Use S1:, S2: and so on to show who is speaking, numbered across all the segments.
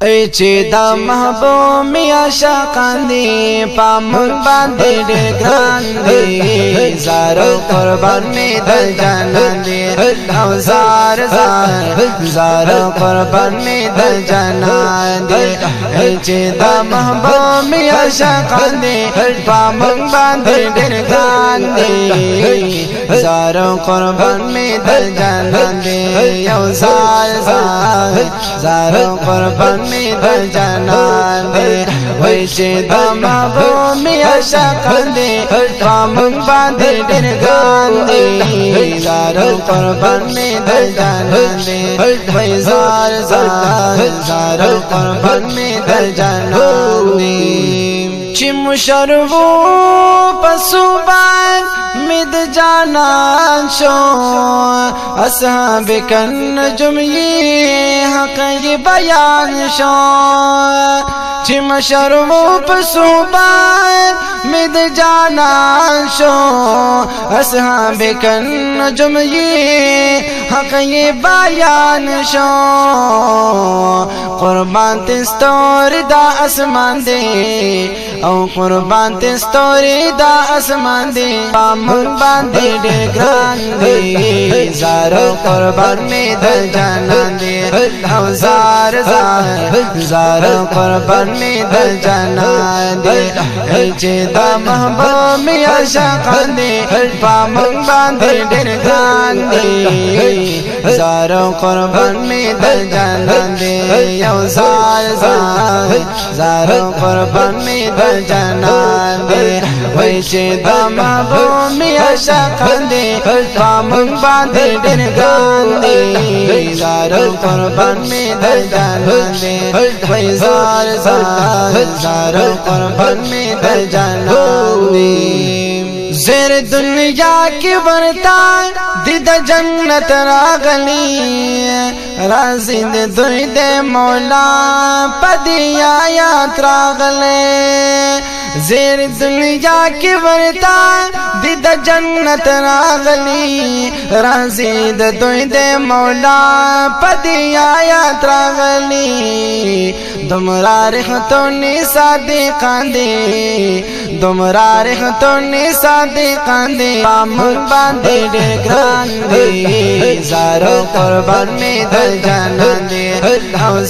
S1: ای چې دا محبوب می عاشقان دی پامون باندې ډېر ګران دی زارو قربان می د جانان دی او زارو قربان می د جانان دی ای چې دا محبوب می عاشقان دی پامون باندې ډېر ګران دی زارو قربان می د جانان دی او زارو قربان می د جانان دی وای چې د محبوب می عاشقان دی پامون باندې ډېر ګران دی زارو قربان می د جانان دی وای زارو قربان می د جانان دی چې مشربو پسوبان می د جانان شو اصحاب کنجم یہ حق یہ بیان شو چې مشربو پسوبان می د جانان شو اصحاب کنجم یہ حق یہ بیان شو قربان تستور دا اسمان دے او قربان تستوری دا اسمان دی پامون باندې ډېر ګران دی زارو قربان می د جانان دی او زارو قربان می د جانان دی چې دا محبوب می عاشقان دی پامون باندې ډېر ګران دی زارو قربان می د جانان دی او زارو قربان می د جانان دی وای چې دا محبوب می عاشقان دی پامون باندې ډېر ګران دی زارو قربان می د جانان دی وای زارو قربان می د جانان دی زیر دنیا کی ورتا دید جنت راغلی رازی دوی د مولا پدی آیات راغلی زیر دنیا کی ورتا دید جنت راغلی رازی دوی د مولا پدی آیات راغلی دمرا رختونی صادقان دی دمرا رختونی صادقان دی پامون باندې ډېر ګران دی زارو قربان می د جانان دی او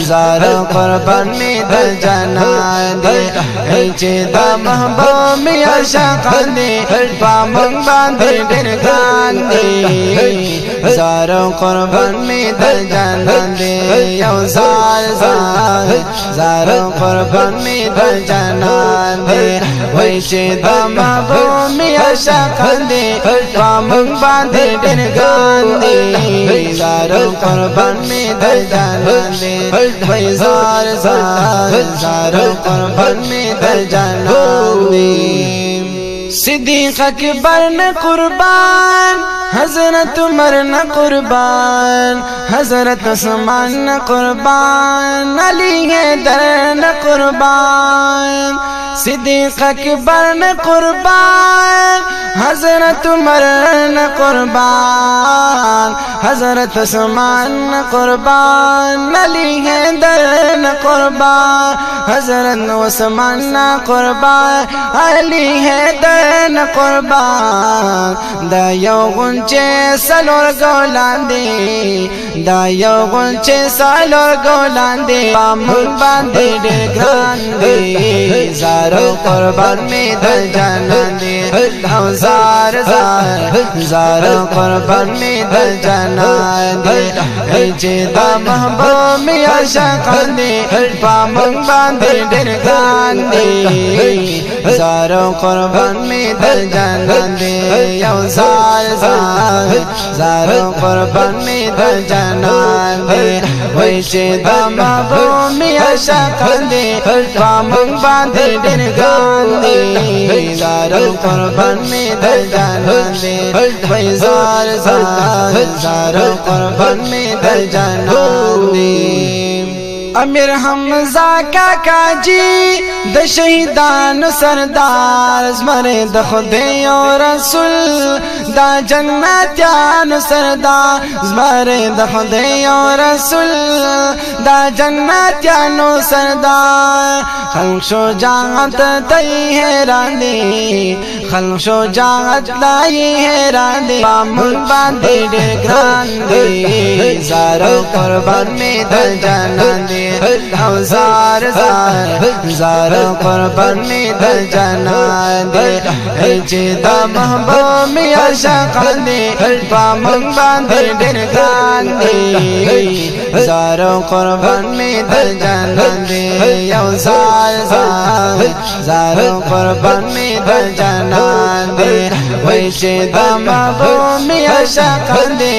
S1: زارو قربان می د جانان دی چې دا محبوب می عاشقان دی پامون باندې ډېر ګران دی زارو قربان می د جانان دی او زارو قربان می د جانان دی وای چې دا محبوب می عاشقان دی پامون باندې ډېر ګران دی زارو قربان می د جانان دی وای زارو قربان می د جانان دی صدیق اکبر نے قربان حضرت عمر نے قربان حضرت عثمان نے قربان علی حیدر نے قربان صدیق اکبر نے قربان حضرت عمر نے قربان حضرت عثمان نے قربان علی حیدر نے قربان حضرت عثمان نے قربان علی حیدر نه قربان دا یو غنچه سلور ګولان دی دا یو غنچه سلور ګولان دی پامون باندې ډېر ګران دی زارو قربان می د جانان دی او زارو قربان می د جانان دی چې دا محبوب می عاشقان دی پامون باندې ډېر ګران دی زارو قربان می د جانان دی او زارو قربان می د جانان دی وای چې دا محبوب می عاشقان دی پامون باندې ډېر ګران دی زارو قربان می د جانان دی وای زارو قربان می د جانان دی امیر حمزہ کاکا جی د شهیدانو سردار زمره د خدای او رسول دا جنتیانو سردار زمره د خدای او رسول دا جنتیانو سردار خلق شجاعت تی حیران دی خلق شجاعت تی حیران دی پامون باندې ډېر ګران دی زارو قربان می د جنان دی او زارو قربان می د جنان دی چې دا محبوب می عاشق دی پامون باندې ډېر ګران دی زارو قربان می د جنان دی او زارو قربان می د جنان دی وای چې دا محبوب می عاشق دی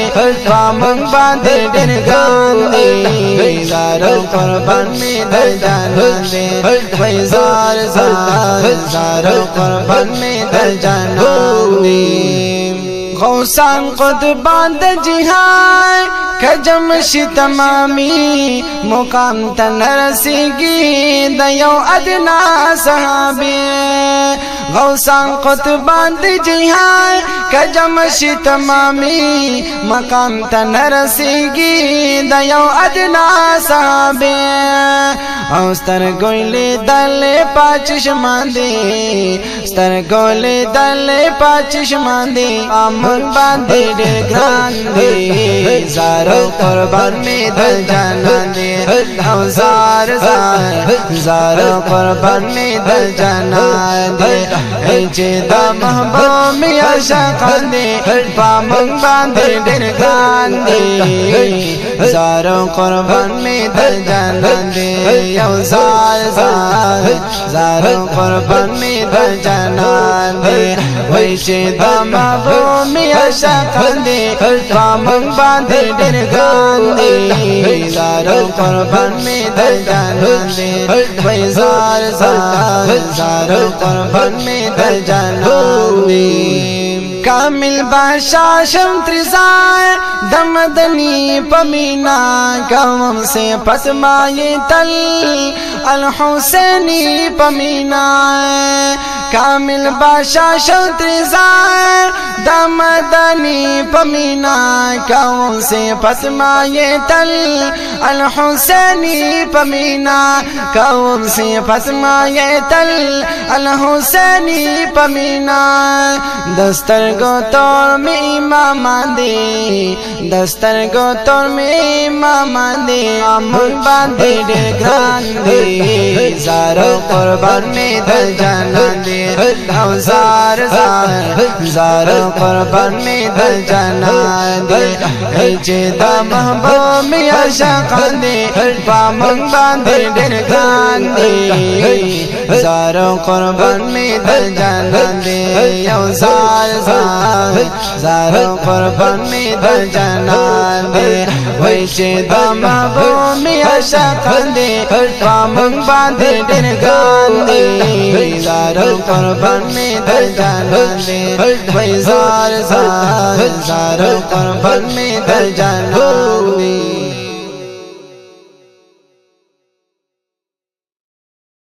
S1: پامون باندې ډېر ګران دی زارو قربان می د جنان دی وای زارو قربان می د جنان دی غوثان قطبان د جهان کجم شي تمامي مقام ته نرسيږي د یو ادنا صحابي غوثان قطبان د جهان کجم شي تمامي مقام ته نرسيږي د یو ادنا صحابي او ستر ګولې دل پاچش باندې ستر ګولې دل پاچش باندې امن باندې ډېر ګران دی زارو قربان می د جنان دی او زارو قربان می د جنان دی چې دا محبوب می عاشق دی پامون باندې ډېر ګران دی زارو قربان می د جنان دی او زارو قربان می د جنان دی وای چې دا محبوب می عاشق دی پامون باندې ډېر ګران دی زارو قربان می د جنان دی وای زارو قربان می د جنان دی کامل بادشاہ شم ترزائے دمدنی پمینا کام سے پسمائے تل الحسینی پمینا کامل بادشاہ شم ترزائے دمدنی پمینا کام سے پسمائے تل الحسینی پمینا کام سے پسمائے تل الحسینی پمینا دستر گو تور میں امام دی دستر گو تور میں امام دی امن باندې ډېر ګران دی زارو قربان می د جنان دی او زارو قربان می د جنان دی چې دا محبوب می عاشق دی پامون باندې ډېر ګران دی زارو قربان می د جنان دی او زارو قربان می د جنان دی وای چې دا محبوب می عاشق دی پامون باندې ډېر ګران دی زارو قربان می د جنان دی وای زارو قربان می د جنان دی